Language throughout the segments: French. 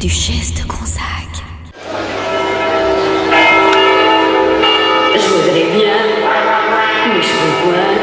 duchesse de Gonzague. Je voudrais bien mes cheveux poils.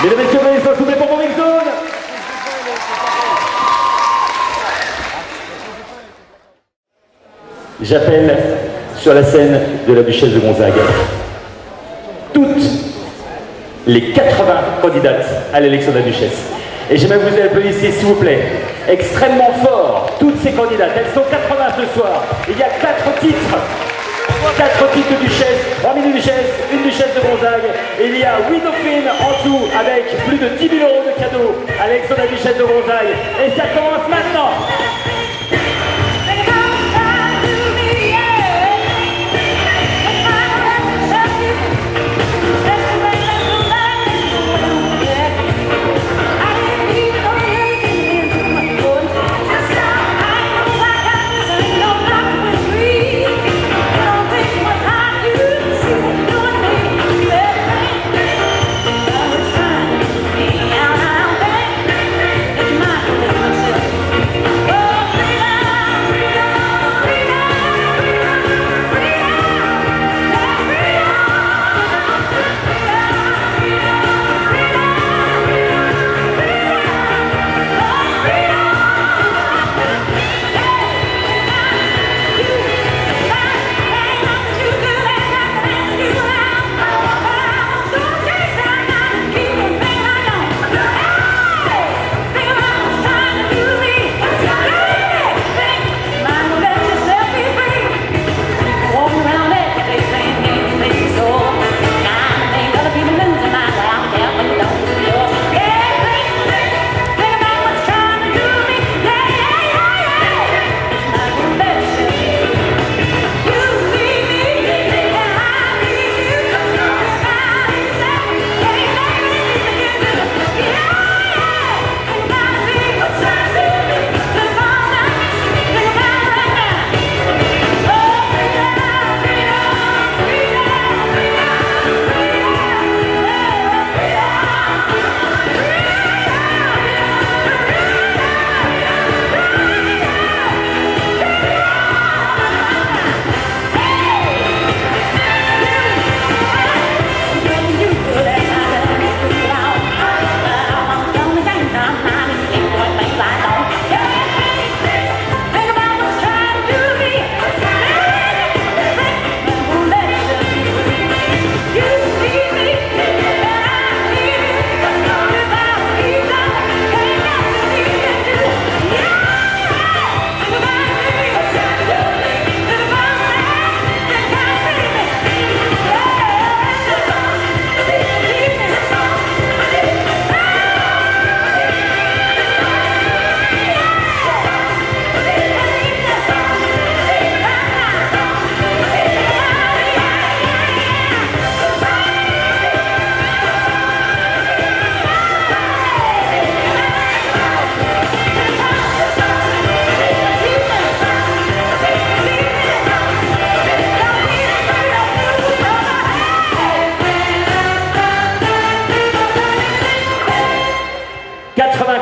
Mesdames et messieurs, veuillez s'asseoir pour Moving Zone. J'appelle sur la scène de la Duchesse de Gonzague toutes les 80 candidates à l'élection de la Duchesse. Et j'aimerais que vous applaudissiez, s'il vous plaît, extrêmement fort, toutes ces candidates. Elles sont 80 ce soir. Il y a 4 titres. 4 titres de Duchesse, 3000 de Duchesse, une Duchesse de Gonzague. Et il y a 8 dauphines en tout, avec plus de 10 000 € de cadeaux à l'élection de la Duchesse de Gonzague. Et ça commence maintenant.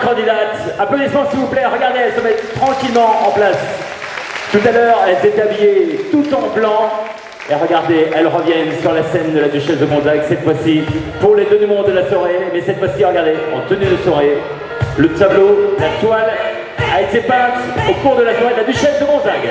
candidates. Applaudissements s'il vous plaît. Regardez, elles se mettent tranquillement en place. Tout à l'heure, elles étaient habillées tout en blanc. Et regardez, elles reviennent sur la scène de la Duchesse de Gonzague, cette fois-ci pour les deux numéros de la soirée. Mais cette fois-ci, regardez, en tenue de soirée, le tableau, la toile a été peinte au cours de la soirée de la Duchesse de Gonzague.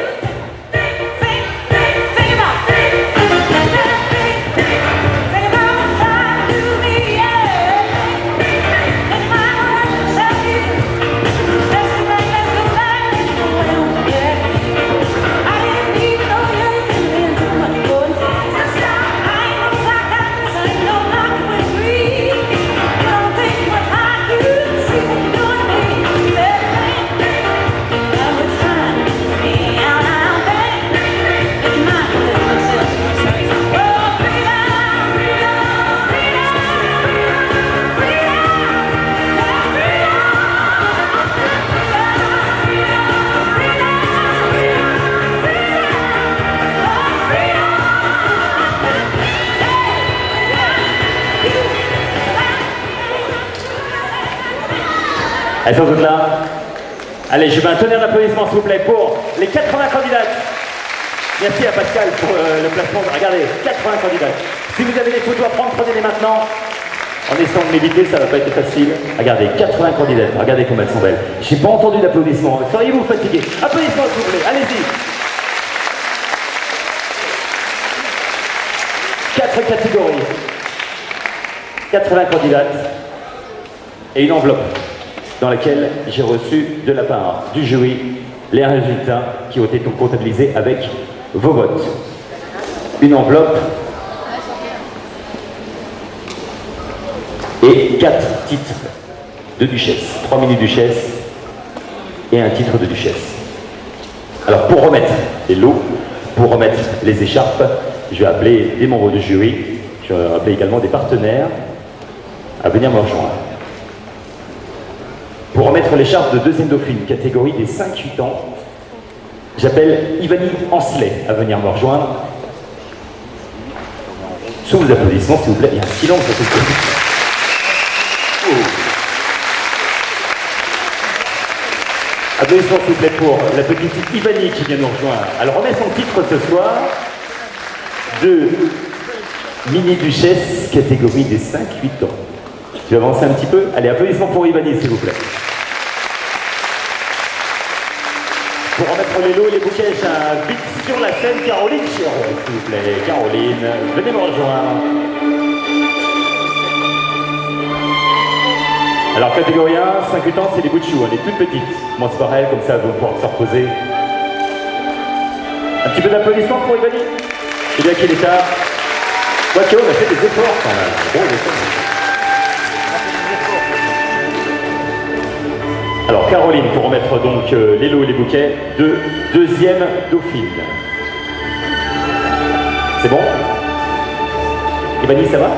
Elles sont toutes là. Allez, je veux un tonnerre d'applaudissements s'il vous plaît pour les 80 candidates. Merci à Pascal pour le placement. Regardez, 80 candidates. Si vous avez des photos à prendre, prenez-les maintenant. En essayant de m'éviter, ça va pas être facile. Regardez, 80 candidates. Regardez comme elles sont belles. J'ai pas entendu d'applaudissements. Seriez-vous fatigué? Applaudissements s'il vous plaît. Allez-y. 4 catégories. 80 candidates. Et une enveloppe dans laquelle j'ai reçu de la part du jury les résultats qui ont été comptabilisés avec vos votes. Une enveloppe et 4 titres de duchesse, 3 mini-duchesses et un titre de duchesse. Alors pour remettre les lots, pour remettre les écharpes, je vais appeler des membres du jury, je vais appeler également des partenaires à venir me rejoindre. Pour remettre l'écharpe de deuxième dauphine, catégorie des 5-8 ans, j'appelle Ivani Ancelet à venir me rejoindre. Sous vos applaudissements, s'il vous plaît. Il y a un silence à cette chose. Applaudissements, s'il vous plaît, pour la petite Ivani qui vient nous rejoindre. Elle remet son titre ce soir de mini-duchesse, catégorie des 5-8 ans. Tu vas avancer un petit peu? Allez, applaudissements pour Ivani, s'il vous plaît. Pour remettre les lots et les bouquets, j'invite sur la scène Caroline Chiraud, s'il vous plaît. Caroline, venez me rejoindre. Alors, catégorie 1, 5-8 ans, c'est les bouts de choux, elle est toute petite. Moi, c'est pareil, comme ça, elle va pouvoir se reposer. Un petit peu d'applaudissements pour Ivani. C'est bien qu'il est tard. Quoique, on a fait des efforts quand même. Bon, des efforts. Alors Caroline, pour remettre donc les lots et les bouquets de deuxième dauphine. C'est bon? Ivani, ça va?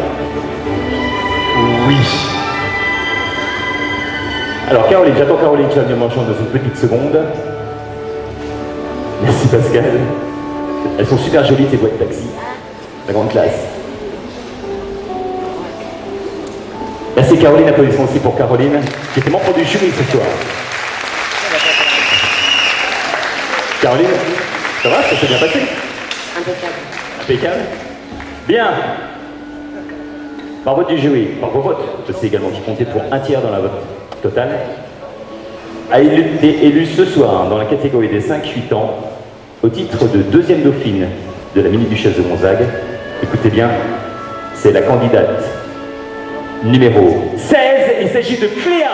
Oui. Alors Caroline, j'attends Caroline qui va venir me rejoindre dans une petite seconde. Merci Pascal. Elles sont super jolies tes boîtes de taxi. La grande classe. Merci Caroline, applaudissements aussi pour Caroline, qui était membre du jury ce soir. Caroline, ça va? Ça s'est bien passé? Impeccable. Impeccable? Bien. Par vote du jury, par vos votes, je sais également qui comptait pour un tiers dans la vote totale, a été élu ce soir dans la catégorie des 5-8 ans au titre de deuxième dauphine de la mini-duchesse de Gonzague. Écoutez bien, c'est la candidate numéro 16, il s'agit de Cléa.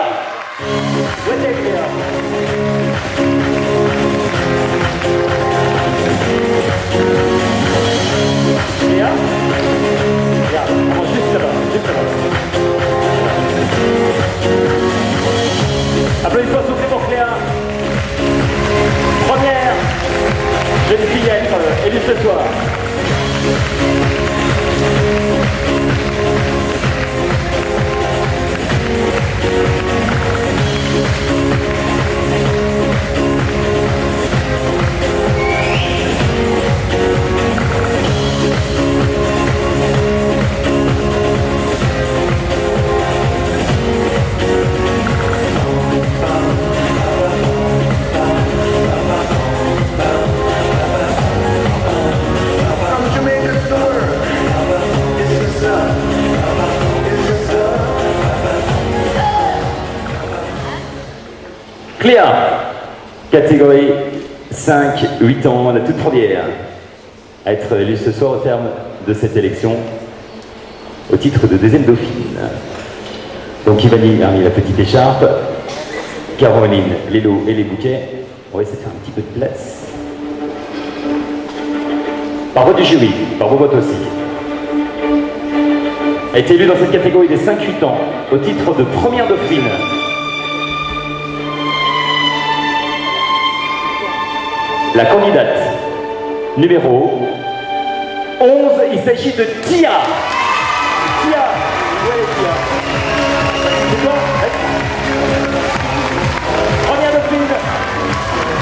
Où est-elle, Cléa? Cléa? Regarde, on va juste là-bas, juste là-bas. Applaudissements s'il vous plaît pour Cléa. Première jeune fillette élue ce soir. Cléa, catégorie 5-8 ans, la toute première à être élue ce soir au terme de cette élection au titre de deuxième dauphine. Donc Ivani a mis la petite écharpe, Caroline, les lots et les bouquets. On va essayer de faire un petit peu de place. Par vote du jury, par vos votes aussi, a été élue dans cette catégorie des 5-8 ans au titre de première dauphine la candidate numéro 11, il s'agit de Tia. Tia, où est Tia? C'est toi? Première dauphine,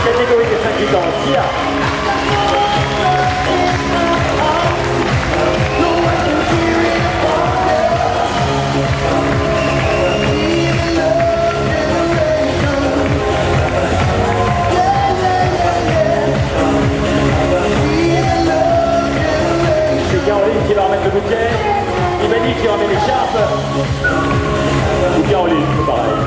catégorie des 5-8 ans, Tia. Caroline qui va remettre le bouquet, Ivani qui remet l'écharpe, ou Caroline, c'est pareil.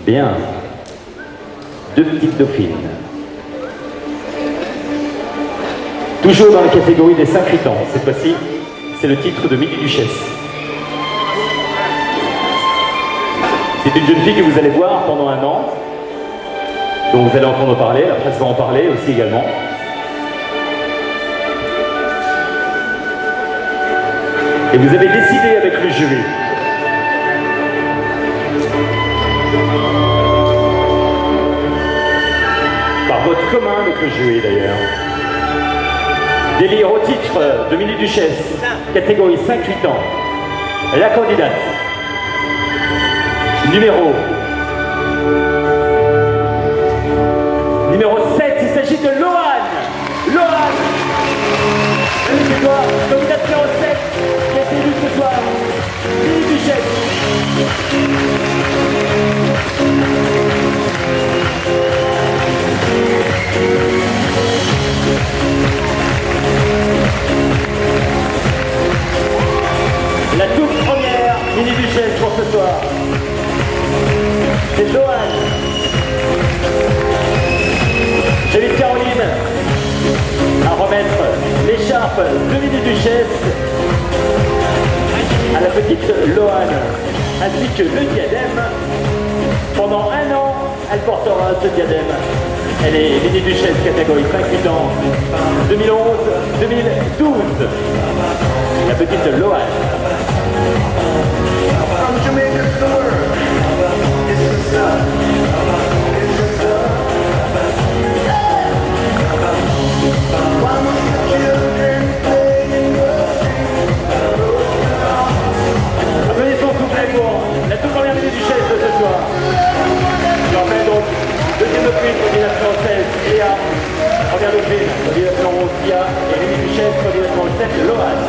Bien. Deux petites dauphines. Toujours dans la catégorie des 5-8 ans, cette fois-ci, c'est le titre de Mini Duchesse. C'est une jeune fille que vous allez voir pendant un an, dont vous allez entendre parler, la presse va en parler aussi également. Et vous avez décidé avec le jury par vote commun avec le jury d'ailleurs, d'élire au titre de Mini Duchesse, catégorie 5-8 ans, la candidate numéro 7, il s'agit de Loane. Loane, c'est toi, candidate numéro 7, qui a été élue ce soir, Mini Duchesse. La toute première Mini Duchesse pour ce soir. C'est Loane. J'invite Caroline à remettre l'écharpe de Mini Duchesse à la petite Loane, ainsi que le diadème. Pendant un an, elle portera ce diadème. Elle est Mini Duchesse catégorie 5-8 ans, 2011-2012. La petite Loane. Applaudissons s'il vous plaît pour la toute première Mini Duchesse de ce soir. Je rappelle donc deuxième dauphine, coordination 16, Léa, première dauphine, coordination 11, Tia, et Mini Duchesse, coordination 7, Loane.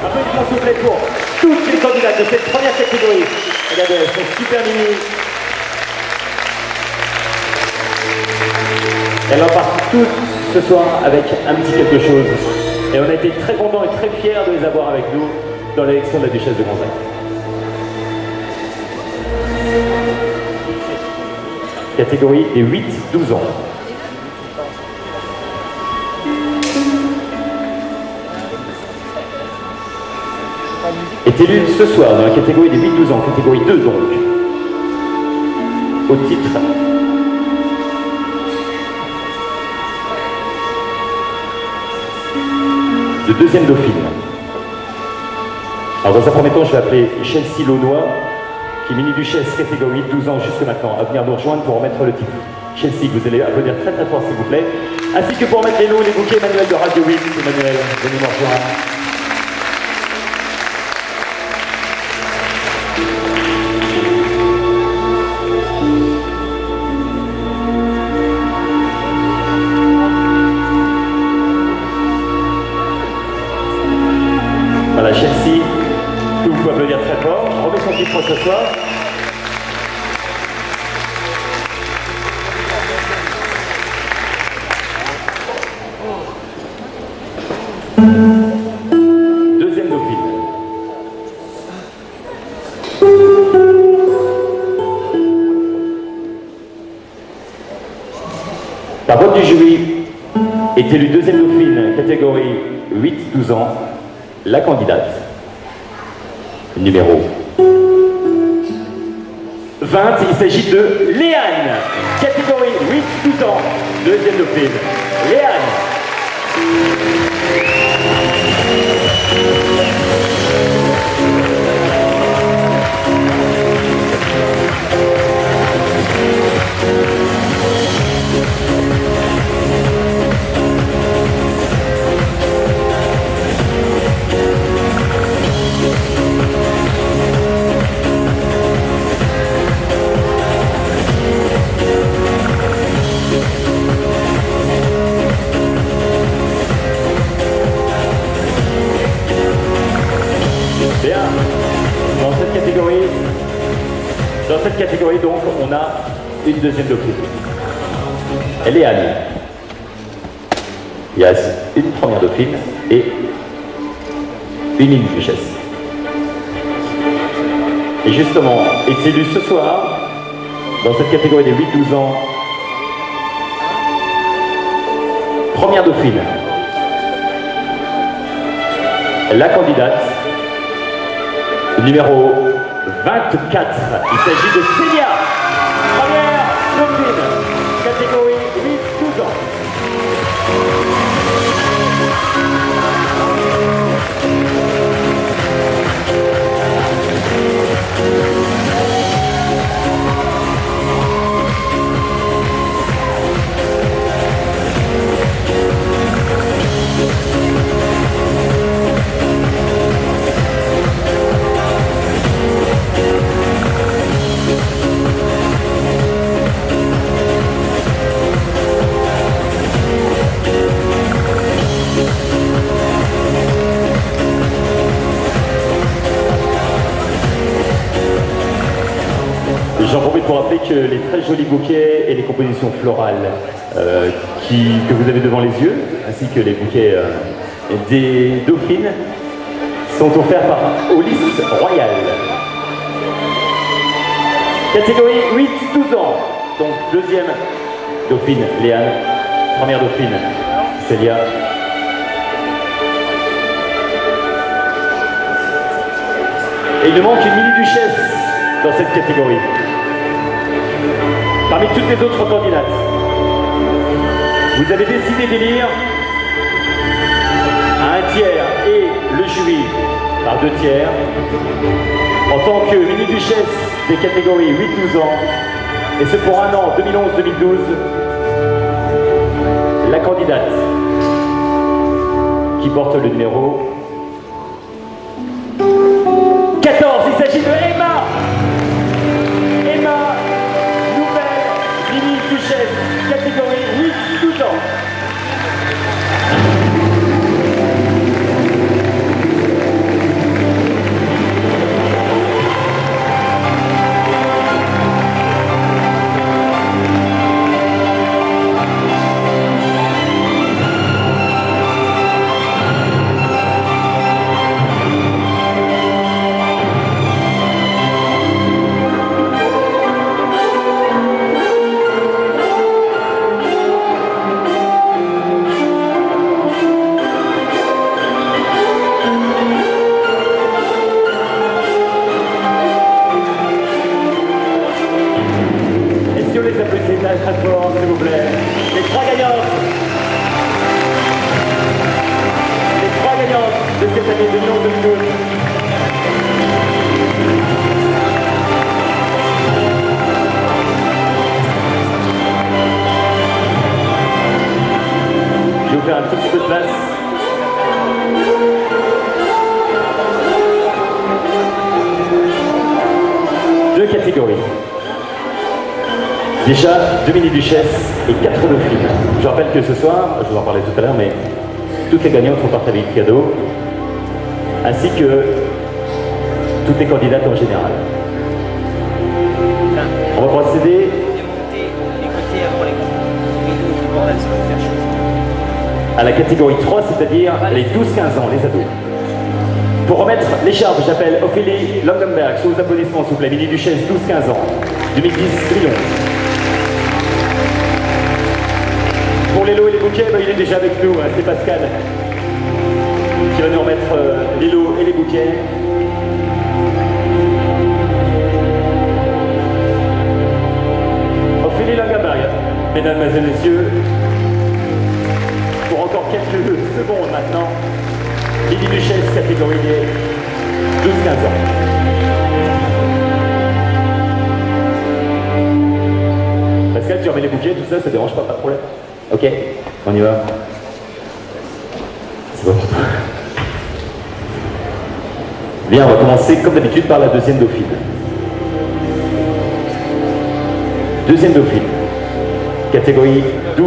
Applaudissements s'il vous plaît pour toutes les candidates de cette première catégorie. Regardez, elles sont super mini. Elles repartent toutes ce soir avec un petit quelque chose. Et on a été très contents et très fiers de les avoir avec nous dans l'élection de la Duchesse de Gonzague. Catégorie des 8-12 ans. Est élue ce soir dans la catégorie des 8-12 ans, catégorie 2 donc, au titre de deuxième dauphine. Alors dans un premier temps, je vais appeler Chelsea Laudois, qui est Mini Duchesse catégorie 12 ans jusque maintenant, à venir nous rejoindre pour remettre le titre. Chelsea, vous allez applaudir très très fort s'il vous plaît, ainsi que pour remettre les lots et les bouquets, Emmanuel de Radio 8. Emmanuel, venez nous rejoindre. Voilà, Chelsea, que vous pouvez applaudir très fort. remet son titre ce soir. Deuxième dauphine. Par vote du jury, est élue deuxième dauphine, catégorie 8-12 ans, la candidate numéro 20. Il s'agit de Léane, catégorie 8-12 ans, deuxième dauphine. Léane. Bien. Dans cette catégorie, donc, on a une deuxième dauphine. Elle est Anne. Il y a une première dauphine et une mini-duchesse. Et justement, est élu ce soir, dans cette catégorie des 8-12 ans, première dauphine. La candidate numéro 24. Il s'agit de Célia, première dauphine, catégorie 8-12 ans. J'en profite pour rappeler que les très jolis bouquets et les compositions florales que vous avez devant les yeux, ainsi que les bouquets des dauphines, sont offerts par Ulysse Royal. Catégorie 8-12 ans. Donc deuxième dauphine, Léane. Première dauphine, Célia. Et il nous manque une mini-duchesse dans cette catégorie. Parmi toutes les autres candidates, vous avez décidé d'élire à un tiers et le jury par 2 tiers en tant que mini-duchesse des catégories 8-12 ans, et ce pour un an 2011-2012, la candidate qui porte le numéro 14. Il s'agit de Emma. Mini-duchesse, catégorie 8-12 ans. Très fort, s'il vous plaît. Les 3 gagnantes. Les 3 gagnantes de cette année 2011-2012. Je vais vous faire un tout petit peu de place. Deux catégories. Déjà, 2 mini-duchesses et 4 dauphines. Je rappelle que ce soir, je vous en parlais tout à l'heure, mais toutes les gagnantes vont partager avec cadeau, ainsi que toutes les candidates en général. On va procéder à la catégorie 3, c'est-à-dire les 12-15 ans, les ados. Pour remettre l'écharpe, j'appelle Ophélie Langenberg, sous vos applaudissements s'il vous plaît, mini-duchesse, 12-15 ans, 2010-2011. Pour les lots et les bouquets, il est déjà avec nous, hein, c'est Pascal qui va nous remettre les lots et les bouquets. Ophélie Langenberg, mesdames, messieurs, pour encore quelques secondes maintenant, mini-duchesse catégorie 12-15 ans. Pascal, tu remets les bouquets, tout ça, ça dérange pas de problème. Ok, on y va. C'est bon. Bien, on va commencer comme d'habitude par la deuxième dauphine. Deuxième dauphine, catégorie 12-15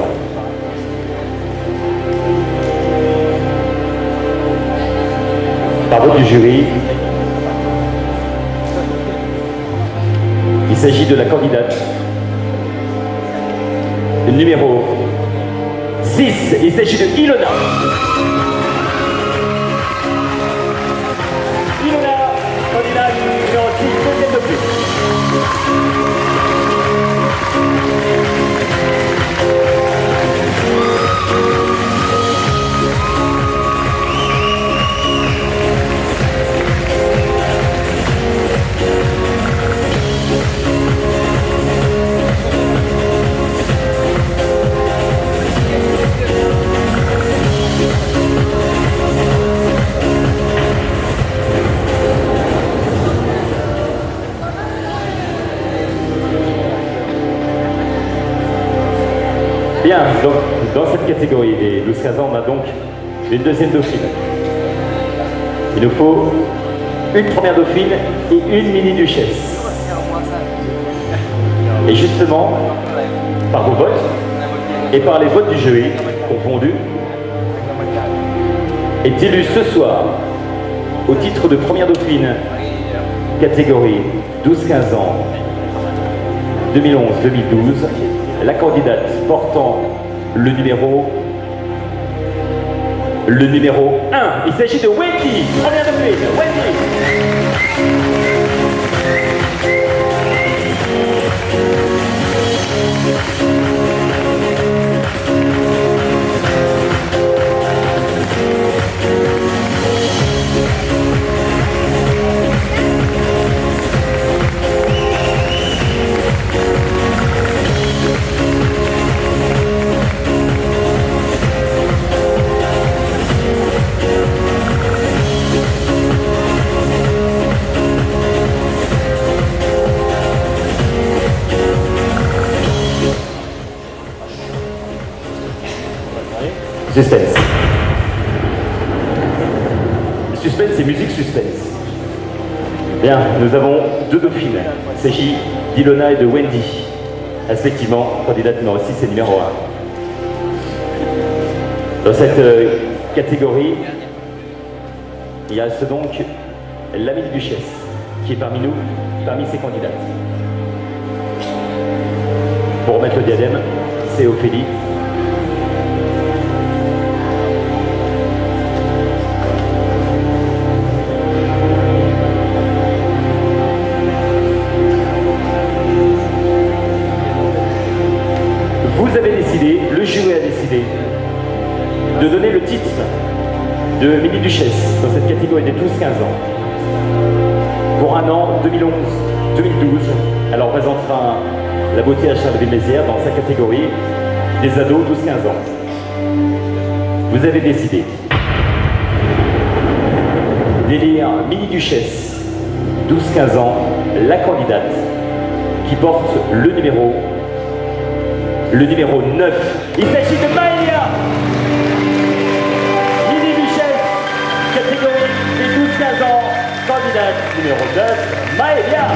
ans. Par vote du jury, il s'agit de la candidate numéro 6. Il s'agit de Ilona. Ilona, candidate numéro 6, deuxième dauphine. Bien, donc dans cette catégorie des 12-15 ans, on a donc une deuxième dauphine. Il nous faut une première dauphine et une mini-duchesse. Et justement, par vos votes et par les votes du jury confondus, est élu ce soir au titre de première dauphine, catégorie 12-15 ans, 2011-2012, la candidate portant le numéro 1. Il s'agit de Wendy, première dauphine, Wendy. Suspense. Suspense, c'est musique suspense. Bien, nous avons deux dauphines. Il s'agit d'Ilona et de Wendy. Respectivement, candidate numéro 6 et numéro 1. Dans cette catégorie, il y a donc la mini-duchesse qui est parmi nous, parmi ces candidates. Pour remettre le diadème, c'est Ophélie. Le jury a décidé de donner le titre de mini-duchesse dans cette catégorie des 12-15 ans pour un an 2011-2012. Elle représentera la beauté à Charleville-Mézières dans sa catégorie des ados 12-15 ans. Vous avez décidé d'élire mini-duchesse 12-15 ans, la candidate qui porte le numéro 9. Il s'agit de Maëlia, mini-duchesse, catégorie des 12-15 ans, candidate numéro 9, Maëlia.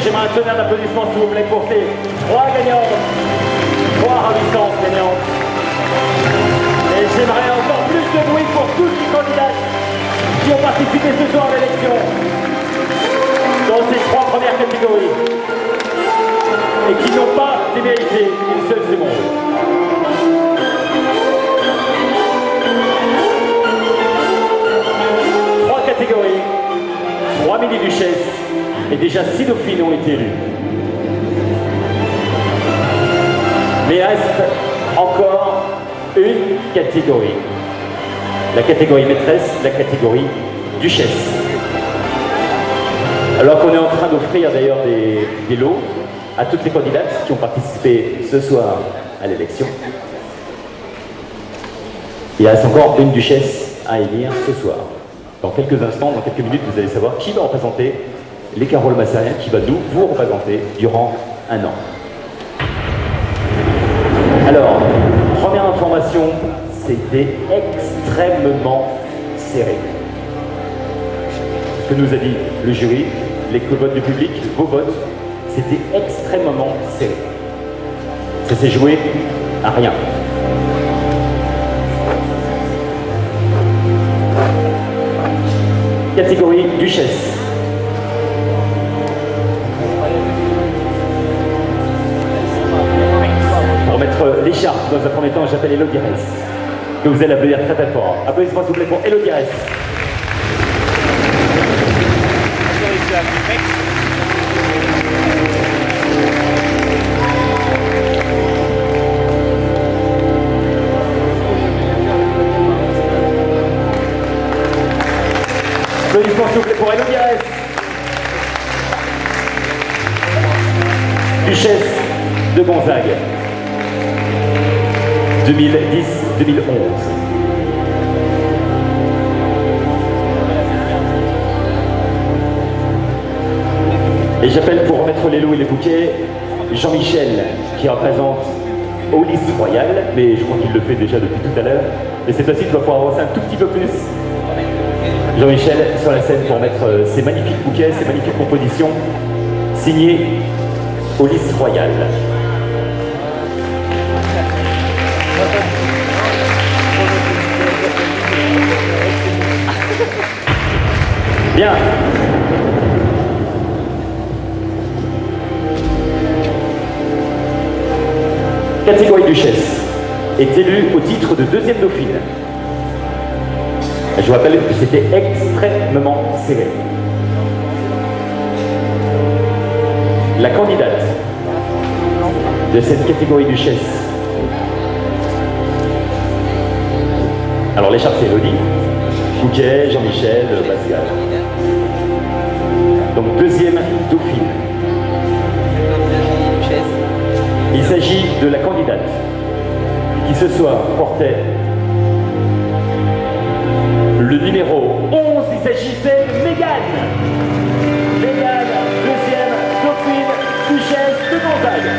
j'aimerais un tonnerre d'applaudissements s'il vous plaît pour ces 3 gagnantes, 3 ravissantes gagnantes. Et j'aimerais encore plus de bruit pour toutes les candidates qui ont participé ce soir à l'élection dans ces 3 premières catégories et qui n'ont pas démérité une seule seconde. Catégorie, 3 mini-duchesses et déjà 6 dauphines ont été élues. Mais il reste encore une catégorie. La catégorie maîtresse, la catégorie duchesse. Alors qu'on est en train d'offrir d'ailleurs des lots à toutes les candidates qui ont participé ce soir à l'élection. Il reste encore une duchesse à élire ce soir. Dans quelques instants, dans quelques minutes, vous allez savoir qui va représenter les Caroles Massariens, qui va vous représenter durant un an. Alors, première information, c'était extrêmement serré. Ce que nous a dit le jury, les votes du public, vos votes, c'était extrêmement serré. Ça s'est joué à rien. Catégorie duchesse. Pour mettre l'écharpe dans un premier temps, j'appelle Elodie Ress, que vous allez applaudir très très fort. Applaudissements s'il vous plaît pour Elodie Ress. Applaudissements s'il vous plaît pour Elodie Ress. Duchesse de Gonzague. 2010-2011. Et j'appelle pour remettre les lots et les bouquets Jean-Michel qui représente Aulis Royal, mais je crois qu'il le fait déjà depuis tout à l'heure. Et cette fois-ci, tu vas pouvoir avancer un tout petit peu plus. Jean-Michel sur la scène pour mettre ces magnifiques bouquets, ces magnifiques compositions signées Aulis Royal. Bien. Catégorie duchesse est élue au titre de deuxième dauphine. Je vous rappelle que c'était extrêmement serré. La candidate de cette catégorie duchesse. Alors l'écharpe c'est Elodie, Bouquet, Jean-Michel, Pascal. Donc deuxième dauphine. Il s'agit de la candidate qui ce soir portait le numéro 11, il s'agissait de Mégane. Mégane, deuxième dauphine, duchesse de Gonzague.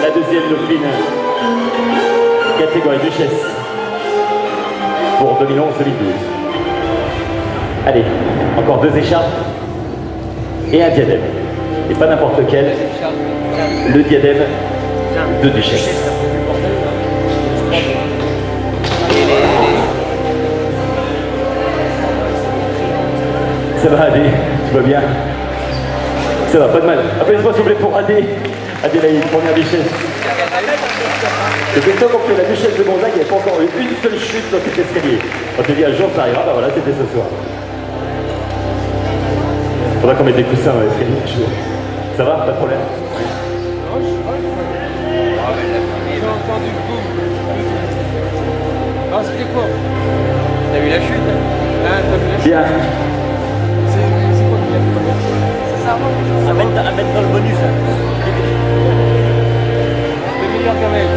La deuxième dauphine, catégorie duchesse, pour 2011-2012. Allez, encore 2 écharpes et un diadème. Et pas n'importe lequel, le diadème de duchesse. Ça va Adé, tu vas bien? Ça va, pas de mal. Applaudissements s'il vous plaît pour Adé. Adélaïde, première duchesse. Et c'est toi qu'on fait la duchesse de Gonzague, il n'y a pas encore eu une seule chute dans cet escalier. On te dit un jour ça arrivera, bah voilà, c'était ce soir. Faudra qu'on mette des coussins dans l'escalier un jour. Ça va, pas de problème? J'ai entendu le boum. Ah, c'était quoi? T'as vu la chute? Ah, t'as vu la chute? Bien. À mettre dans le bonus. 2 millions quand même.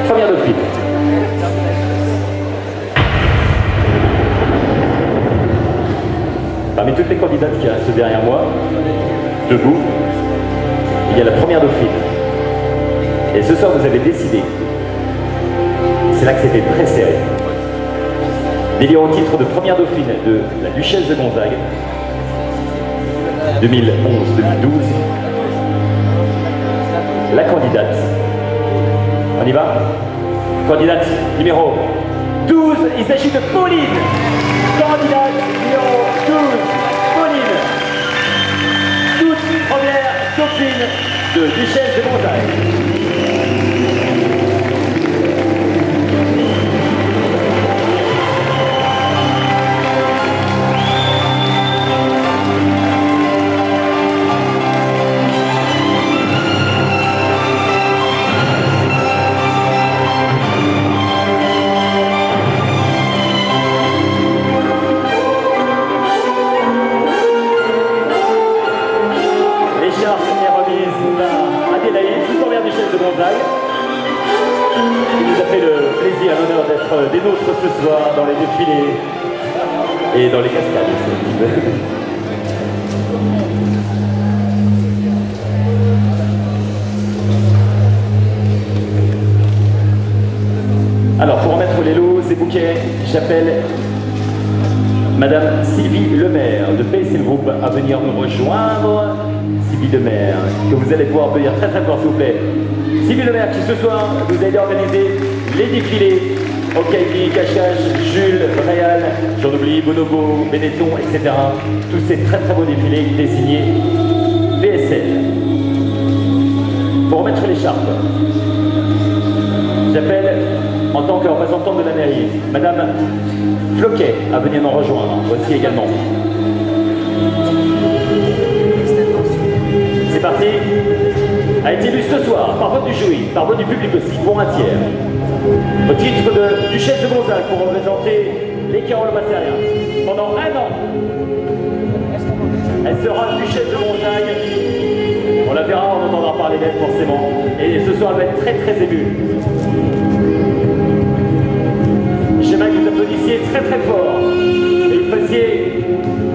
Première dauphine. Parmi toutes les candidates qui restent derrière moi, debout, il y a la première dauphine. Et ce soir, vous avez décidé. C'est là que c'était très serré. D'élire au titre de première dauphine de la Duchesse de Gonzague, 2011-2012, la candidate. On y va? Candidate numéro 12, il s'agit de Pauline. Candidate numéro 12, Pauline. Toute première dauphine de Duchesse de Gonzague. Qui nous a fait le plaisir et l'honneur d'être des nôtres ce soir dans les défilés et dans les cascades. Alors pour remettre les lots, ces bouquets, j'appelle Madame Sylvie Lemaire de PSL Group à venir nous rejoindre. Sylvie Lemaire, que vous allez pouvoir accueillir très fort s'il vous plaît. Sylvie Lemaire qui ce soir nous a aidé à organiser les défilés Okaïdi, Cache-Cache, Jules, Réal, j'en oublie, Bonobo, Benetton, etc. Tous ces très beaux défilés désignés PSL. Pour remettre l'écharpe, j'appelle en tant que représentante de la mairie, Madame Floquet à venir nous rejoindre aussi également. C'est parti. A été élu ce soir par vote du jury, par vote du public aussi, pour un tiers. Au titre de Duchesse de Gonzague pour représenter les Carols-Massériens. Pendant un an, elle sera Duchesse de Gonzague. On la verra, on entendra parler d'elle forcément. Et ce soir, elle va être très émue. J'aimerais que vous applaudissiez très fort. Et vous fassiez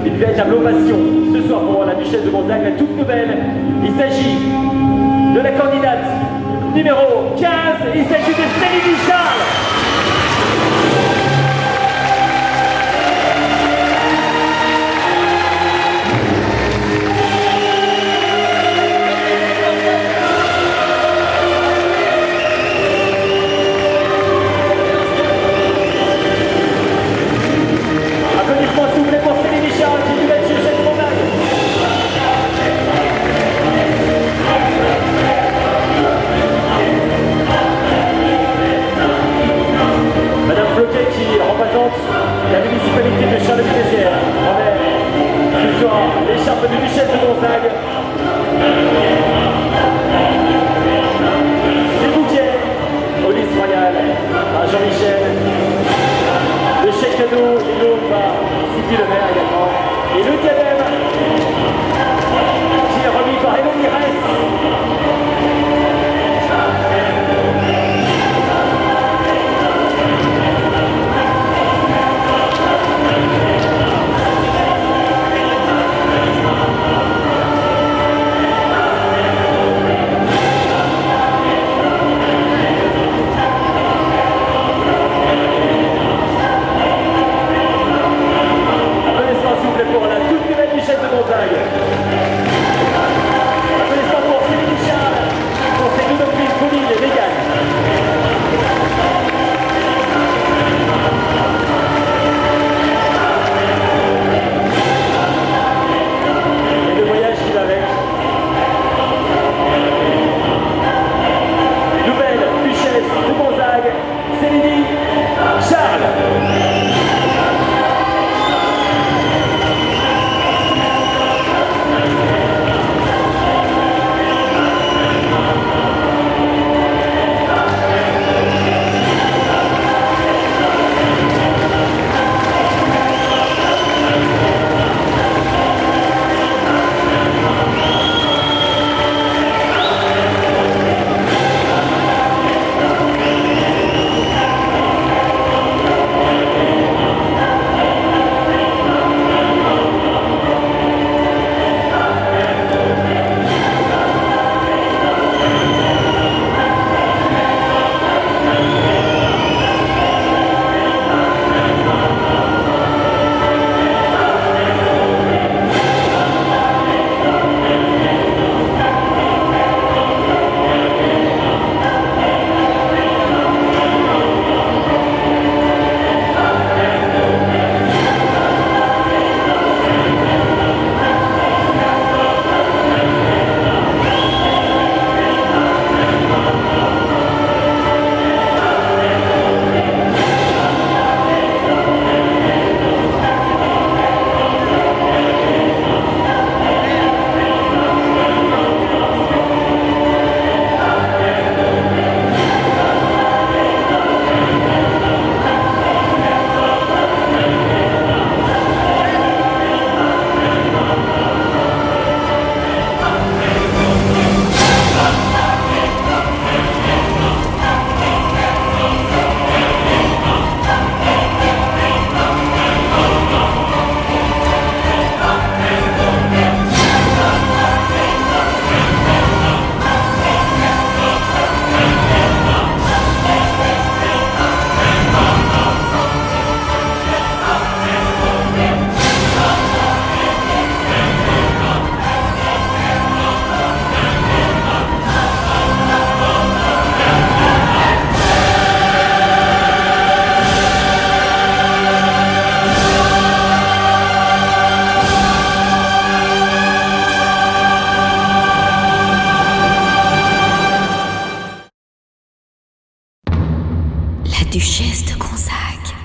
une véritable ovation ce soir pour la Duchesse de Gonzague, la toute nouvelle. Il s'agit de la candidate numéro 15, il s'agit de Céline Charles. Applaudissements s'il vous plaît pour Céline Charles qui nous va être sur cette montagne. Madame Floquet qui représente la municipalité de Charleville-Mézières. Ce soir, l'écharpe de Duchesse de Gonzague. Les bouquets au lys royal à Jean-Michel. Le chèque cadeau, les lots par Sylvie Lemaire également. Et le diadème qui est remis par Hélène Mires. de Gonzague.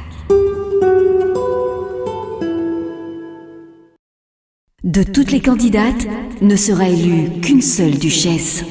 De toutes les candidates, ne sera élue qu'une seule duchesse.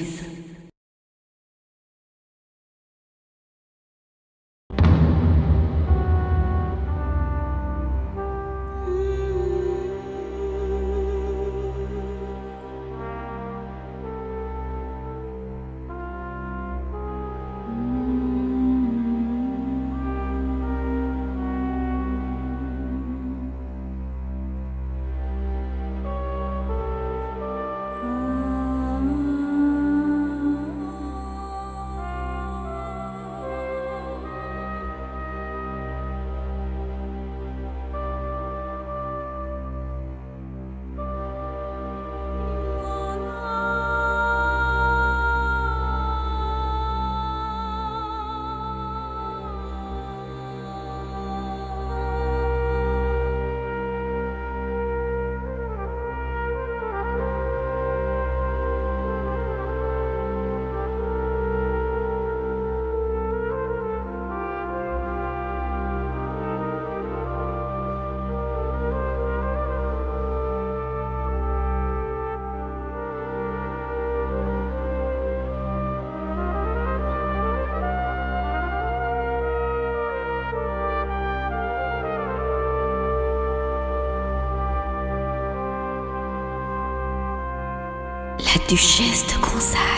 La duchesse de Gonzague.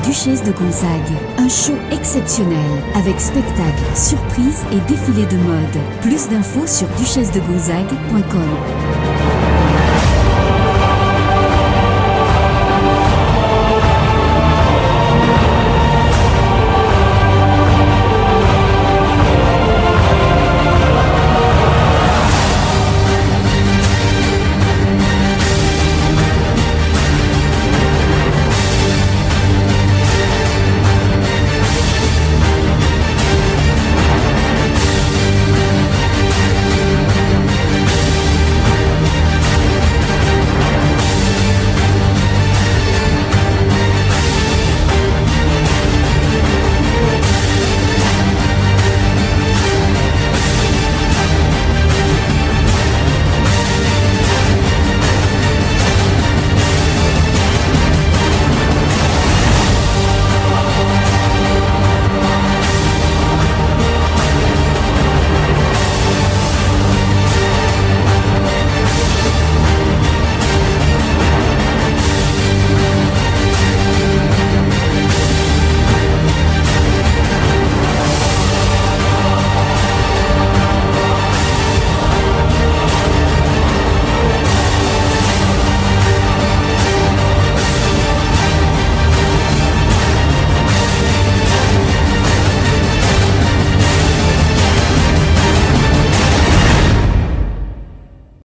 Duchesse de Gonzague. Un show exceptionnel avec spectacle, surprise et défilé de mode. Plus d'infos sur duchessedegonzague.com.